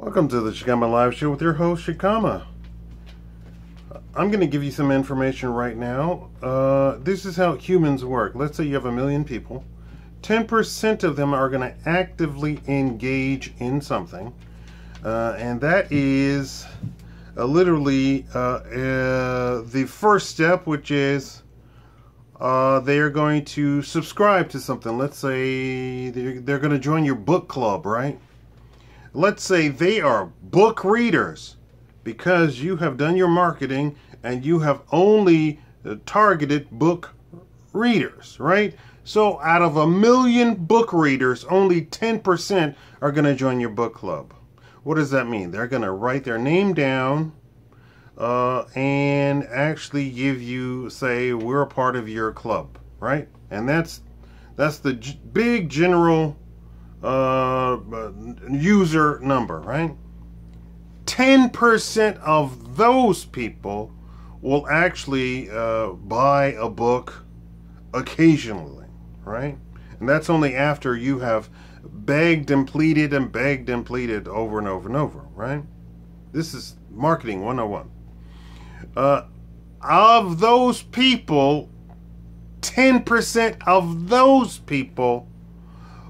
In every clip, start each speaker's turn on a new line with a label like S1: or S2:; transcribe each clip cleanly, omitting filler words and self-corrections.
S1: Welcome to the Shakaama Live Show with your host, Shakaama. I'm going to give you some information right now. This is how humans work. Let's say you have 1 million people. 10% of them are going to actively engage in something. And that is literally the first step, which is they are going to subscribe to something. Let's say they're going to join your book club, right? Let's say they are book readers because you have done your marketing and you have only targeted book readers, right? So out of 1 million book readers, only 10% are going to join your book club. What does that mean? They're going to write their name down and actually give you, say, we're a part of your club, right? And that's the big general user number, right? 10% of those people will actually buy a book occasionally, right? And that's only after you have begged and pleaded over and over and over, right? This is marketing 101. Of those people, 10% of those people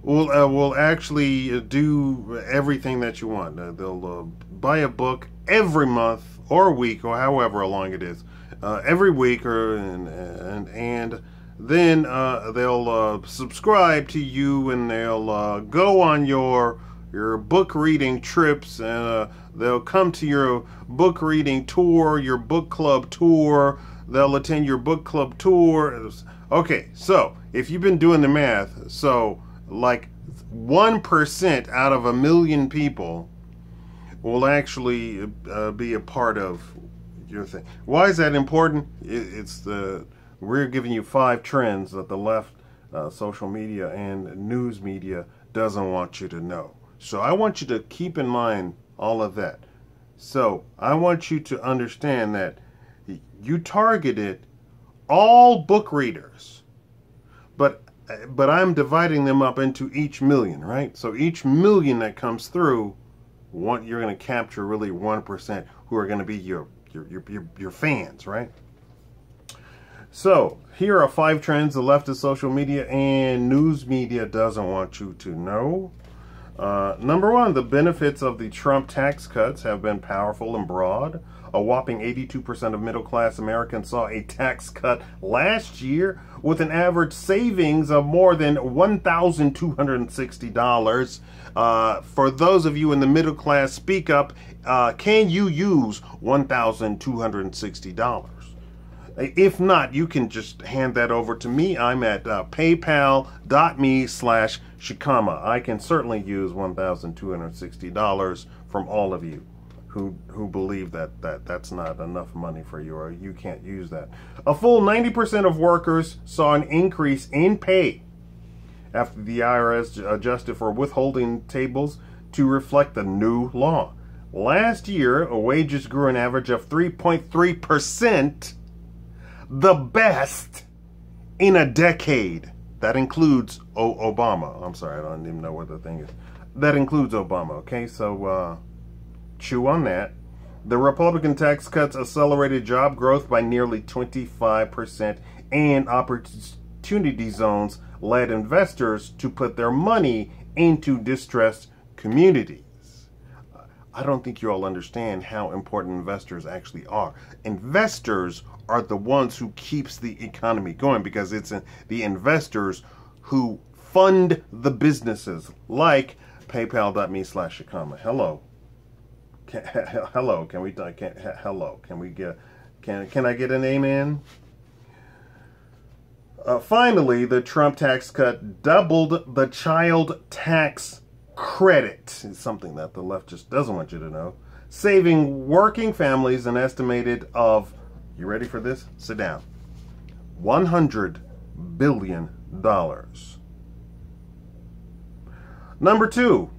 S1: will actually do everything that you want. They'll buy a book every month or week or however long it is, every week, and then they'll subscribe to you, and they'll go on your book reading trips, and they'll come to your book reading tour, your book club tour. They'll attend your book club tour. Okay, so if you've been doing the math, so like 1% out of 1 million people will actually be a part of your thing. Why is that important? We're giving you 5 trends that the left, social media and news media doesn't want you to know. So I want you to keep in mind all of that. So I want you to understand that you targeted all book readers, but I'm dividing them up into each million, right? So each million that comes through, you're going to capture really 1% who are going to be your fans, right? So here are 5 trends the leftist social media and news media doesn't want you to know. Number 1, the benefits of the Trump tax cuts have been powerful and broad. A whopping 82% of middle-class Americans saw a tax cut last year with an average savings of more than $1,260. For those of you in the middle class, speak up. Can you use $1,260? If not, you can just hand that over to me. I'm at paypal.me/Shakaama. I can certainly use $1,260 from all of you who believe that's not enough money for you, or you can't use that. A full 90% of workers saw an increase in pay after the IRS adjusted for withholding tables to reflect the new law. Last year, wages grew an average of 3.3%, the best in a decade. That includes Obama. I'm sorry, I don't even know what the thing is. That includes Obama, okay? So, chew on that. The Republican tax cuts accelerated job growth by nearly 25%, and opportunity zones led investors to put their money into distressed communities. I don't think you all understand how important investors actually are. Investors are the ones who keeps the economy going, because it's the investors who fund the businesses, like paypal.me/Shakaama. Hello. Hello, can I get an amen? Finally, the Trump tax cut doubled the child tax credit. It's something that the left just doesn't want you to know, saving working families an estimated of, you ready for this? Sit down. $100 billion. Number 2,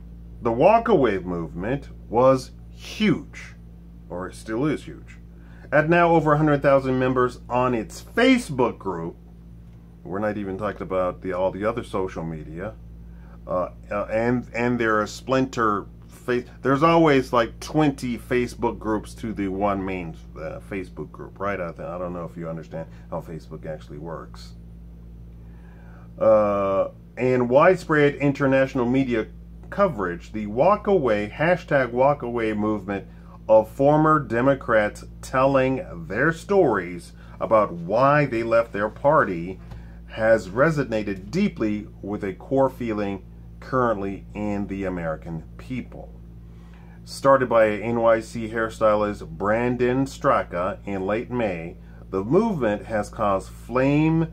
S1: the walkaway movement was huge, or it still is huge. At now over 100,000 members on its Facebook group, we're not even talking about all the other social media, and their splinter there's always like 20 Facebook groups to the one main Facebook group, right? I don't know if you understand how Facebook actually works. And widespread international media coverage, the #walkaway movement of former Democrats telling their stories about why they left their party has resonated deeply with a core feeling currently in the American people. Started by NYC hairstylist Brandon Straka in late May, the movement has caused flame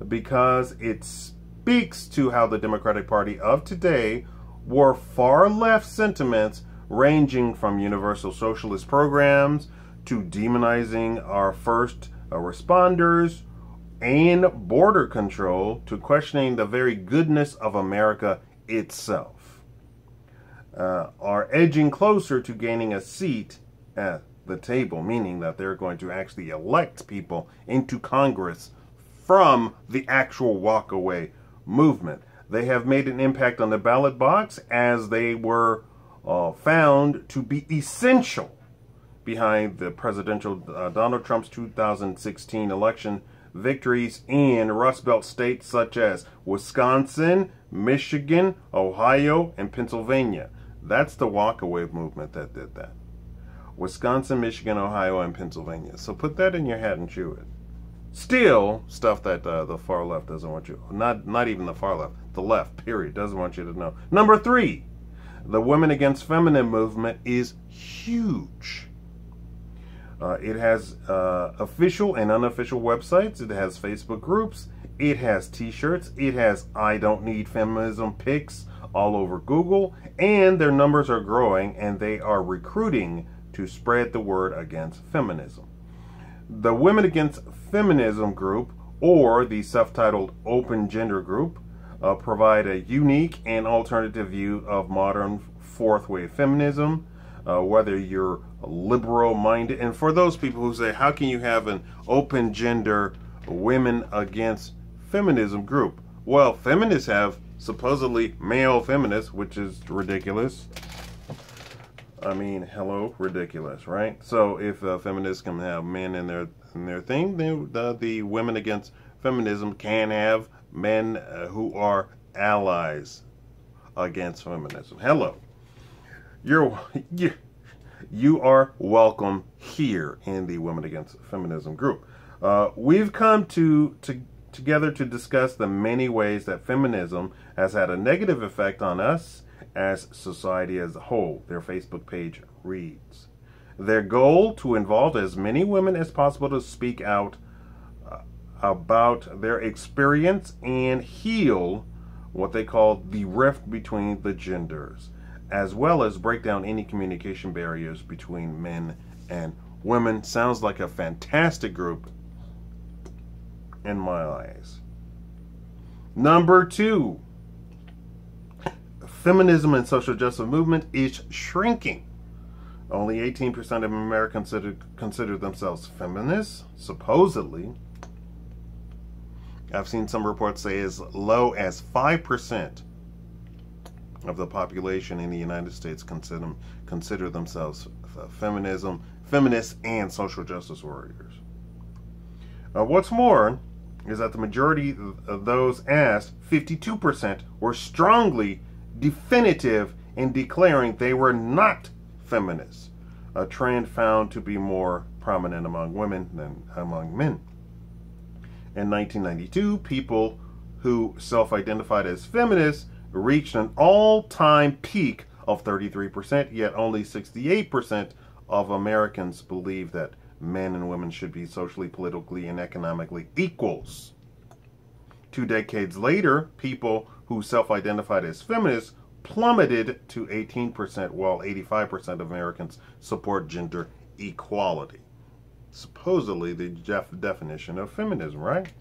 S1: because it speaks to how the Democratic Party of today wore far left sentiments ranging from universal socialist programs to demonizing our first responders and border control to questioning the very goodness of America itself, are edging closer to gaining a seat at the table, meaning that they're going to actually elect people into Congress from the actual walkaway movement. They have made an impact on the ballot box as they were found to be essential behind the presidential Donald Trump's 2016 election victories in Rust Belt states such as Wisconsin, Michigan, Ohio, and Pennsylvania. That's the walkaway movement that did that. Wisconsin, Michigan, Ohio, and Pennsylvania. So put that in your hat and chew it. Still, stuff that the far left doesn't want you, not even the far left, the left, period, doesn't want you to know. Number 3, the Women Against Feminine movement is huge. It has official and unofficial websites. It has Facebook groups. It has t-shirts. It has I Don't Need Feminism pics all over Google. And their numbers are growing, and they are recruiting to spread the word against feminism. The Women Against Feminism group, or the self-titled Open Gender group, provide a unique and alternative view of modern fourth wave feminism. Whether you're liberal-minded, and for those people who say, how can you have an open gender women against feminism group? Well, feminists have supposedly male feminists, which is ridiculous. I mean, hello, ridiculous, right? So if feminists can have men in their thing, then the Women Against Feminism can have men who are allies against feminism. Hello. You are welcome here in the Women Against Feminism group. We've come together to discuss the many ways that feminism has had a negative effect on us as society as a whole, their Facebook page reads. Their goal to involve as many women as possible to speak out about their experience and heal what they call the rift between the genders, as well as break down any communication barriers between men and women. Sounds like a fantastic group in my eyes. Number 2, feminism and social justice movement is shrinking. Only 18% of Americans consider themselves feminists, supposedly. I've seen some reports say as low as 5% of the population in the United States consider themselves feminists and social justice warriors. What's more is that the majority of those asked, 52%, were strongly definitive in declaring they were not feminists, a trend found to be more prominent among women than among men. In 1992, people who self-identified as feminists reached an all-time peak of 33%, yet only 68% of Americans believe that men and women should be socially, politically, and economically equals. 2 decades later, people who self-identified as feminists plummeted to 18%, while 85% of Americans support gender equality. Supposedly the definition of feminism, right?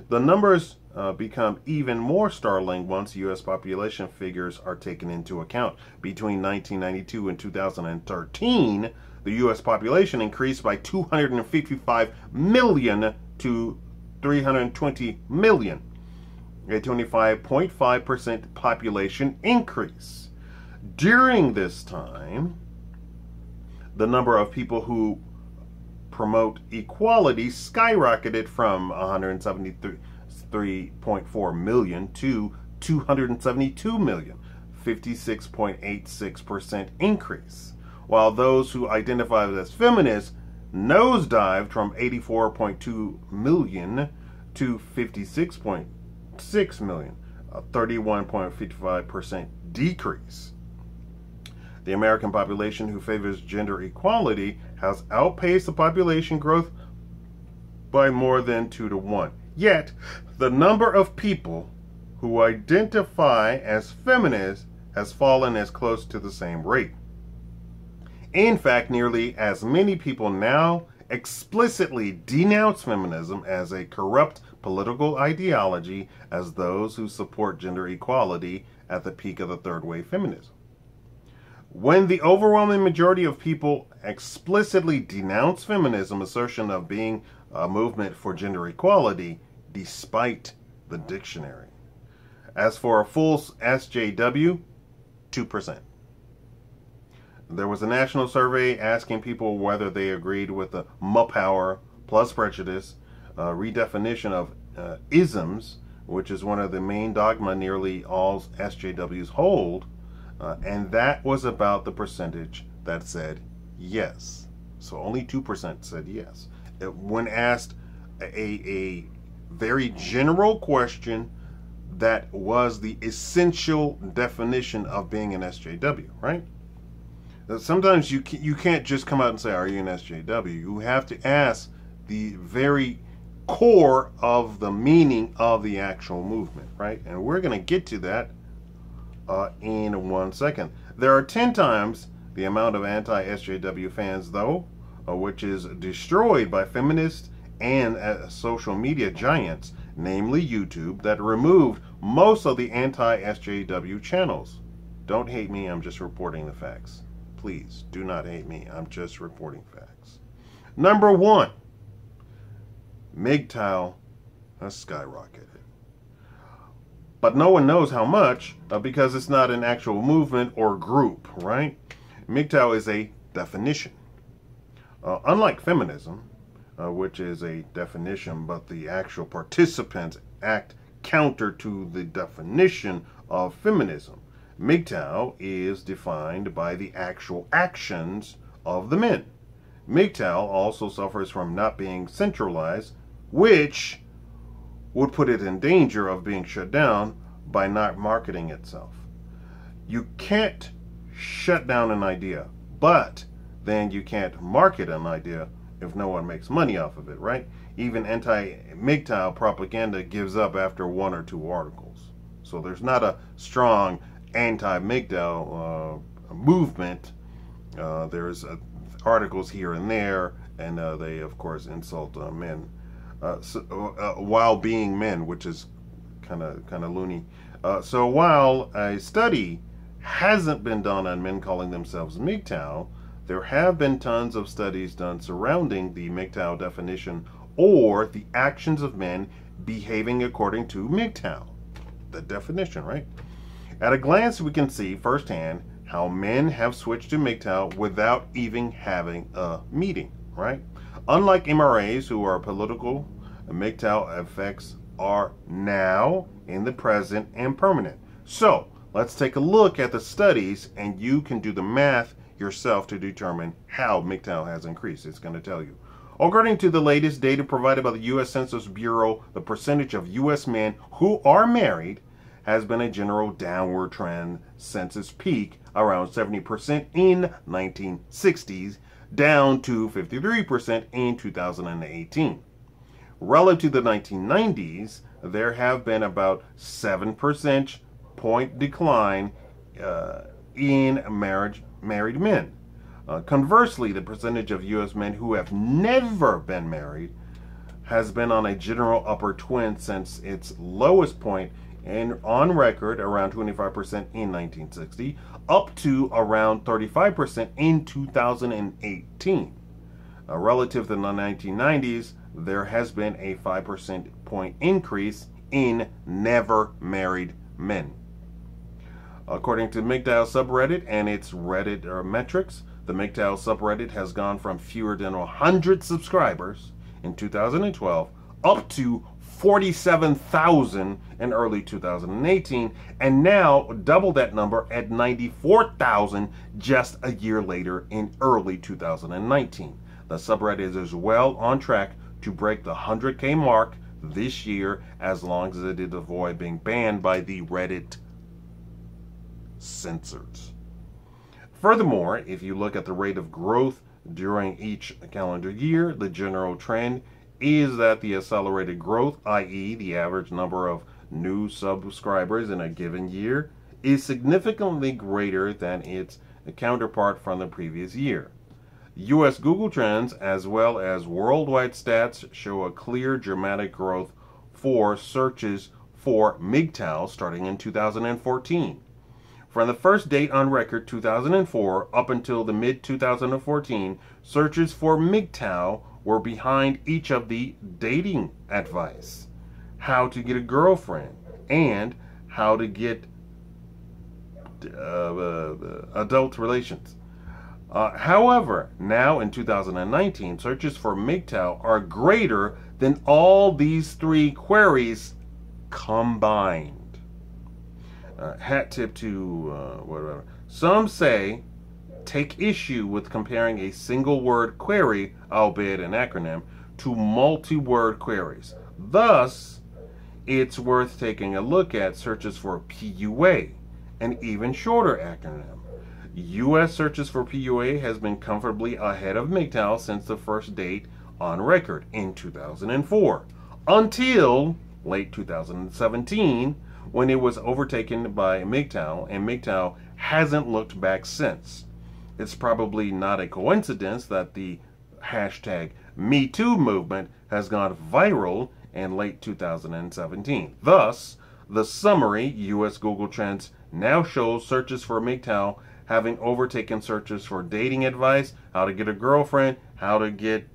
S1: The numbers become even more startling once U.S. population figures are taken into account. Between 1992 and 2013, the U.S. population increased by 255 million to 320 million, a 25.5% population increase. During this time, the number of people who promote equality skyrocketed from 173.4 million to 272 million, 56.86% increase, while those who identify as feminists nosedived from 84.2 million to 56.6 million, a 31.55% decrease. The American population who favors gender equality has outpaced the population growth by more than 2 to 1. Yet, the number of people who identify as feminists has fallen as close to the same rate. In fact, nearly as many people now explicitly denounce feminism as a corrupt political ideology as those who support gender equality at the peak of the third wave feminism. When the overwhelming majority of people explicitly denounce feminism, assertion of being a movement for gender equality, despite the dictionary. As for a full SJW, 2%. There was a national survey asking people whether they agreed with the power plus prejudice redefinition of isms, which is one of the main dogma nearly all SJWs hold. And that was about the percentage that said yes. So only 2% said yes. When asked a very general question that was the essential definition of being an SJW, right? Sometimes you can't just come out and say, are you an SJW? You have to ask the very core of the meaning of the actual movement, right? And we're going to get to that in 1 second. There are 10 times the amount of anti-SJW fans, though, which is destroyed by feminists and social media giants, namely YouTube, that removed most of the anti-SJW channels. Don't hate me, I'm just reporting the facts. Please, do not hate me, I'm just reporting facts. Number 1, MGTOW has skyrocketed. But no one knows how much because it's not an actual movement or group, right? MGTOW is a definition. Unlike feminism, which is a definition, but the actual participants act counter to the definition of feminism. MGTOW is defined by the actual actions of the men. MGTOW also suffers from not being centralized, which would put it in danger of being shut down by not marketing itself. You can't shut down an idea, but then you can't market an idea if no one makes money off of it, right? Even anti-MGTOW propaganda gives up after 1 or 2 articles. So there's not a strong anti-MGTOW movement. There's articles here and there, and they, of course, insult men. While being men, which is kind of loony. So while a study hasn't been done on men calling themselves MGTOW, there have been tons of studies done surrounding the MGTOW definition or the actions of men behaving according to MGTOW, the definition, right? At a glance, we can see firsthand how men have switched to MGTOW without even having a meeting, right? Unlike MRAs, who are political, MGTOW effects are now in the present and permanent. So let's take a look at the studies, and you can do the math yourself to determine how MGTOW has increased. It's going to tell you. According to the latest data provided by the U.S. Census Bureau, the percentage of U.S. men who are married has been a general downward trend since its peak around 70% in 1960s, down to 53% in 2018. Relative to the 1990s, there have been about 7 percentage point decline in married men. Conversely, the percentage of U.S. men who have never been married has been on a general upward trend since its lowest point and on record around 25% in 1960, up to around 35% in 2018. Relative to the 1990s, there has been a 5% point increase in never married men. According to MGTOW subreddit and its Reddit metrics, the MGTOW subreddit has gone from fewer than 100 subscribers in 2012 up to 47,000 in early 2018, and now double that number at 94,000 just a year later in early 2019. The subreddit is well on track to break the 100K mark this year, as long as it did avoid being banned by the Reddit censors. Furthermore, if you look at the rate of growth during each calendar year, the general trend is that the accelerated growth, i.e. the average number of new subscribers in a given year, is significantly greater than its counterpart from the previous year. U.S. Google Trends as well as worldwide stats show a clear dramatic growth for searches for MGTOW starting in 2014. From the first date on record, 2004, up until the mid-2014, searches for MGTOW were behind each of the dating advice, how to get a girlfriend, and how to get adult relations. However, now in 2019, searches for MGTOW are greater than all these three queries combined. Hat tip to whatever. Some say take issue with comparing a single word query, albeit an acronym, to multi-word queries. Thus, it's worth taking a look at searches for PUA, an even shorter acronym. U.S. searches for PUA has been comfortably ahead of MGTOW since the first date on record in 2004, until late 2017, when it was overtaken by MGTOW, and MGTOW hasn't looked back since. It's probably not a coincidence that the hashtag #MeToo movement has gone viral in late 2017. Thus, the summary U.S. Google Trends now shows searches for MGTOW having overtaken searches for dating advice, how to get a girlfriend, how to get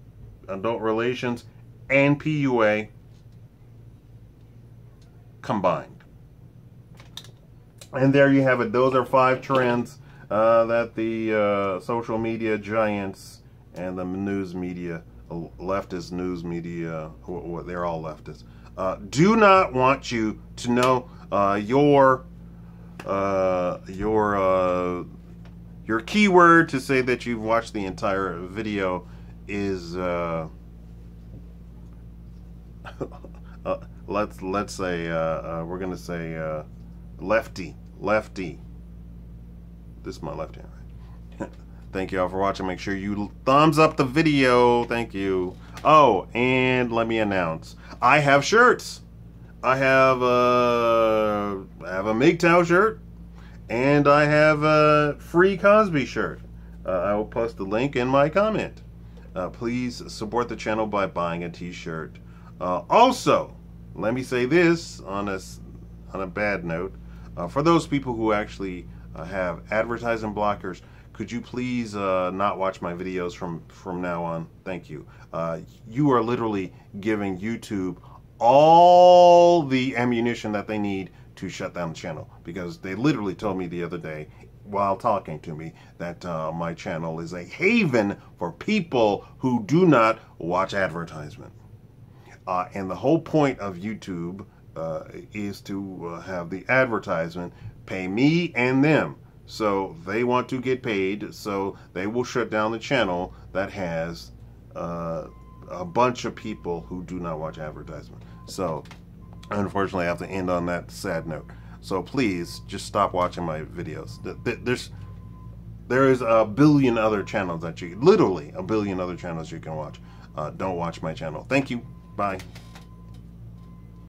S1: adult relations, and PUA combined. And there you have it. Those are 5 trends that the social media giants and the news media, leftist news media, they're all leftists, do not want you to know. Your keyword to say that you've watched the entire video is let's say we're gonna say lefty. This is my left hand, right? Thank you all for watching. Make sure you thumbs up the video. Thank you. Oh, and let me announce, I have shirts. I have a MGTOW shirt, and I have a free Cosby shirt. I will post the link in my comment. Please support the channel by buying a t-shirt. Also, let me say this on a bad note. For those people who actually have advertising blockers, could you please not watch my videos from now on? Thank you. You are literally giving YouTube all the ammunition that they need to shut down the channel, because they literally told me the other day while talking to me that my channel is a haven for people who do not watch advertisement. And the whole point of YouTube is to have the advertisement pay me and them. So they want to get paid, so they will shut down the channel that has a bunch of people who do not watch advertisement. So unfortunately I have to end on that sad note. So please just stop watching my videos. There is a billion other channels that literally a billion other channels you can watch. Don't watch my channel. Thank you. Bye.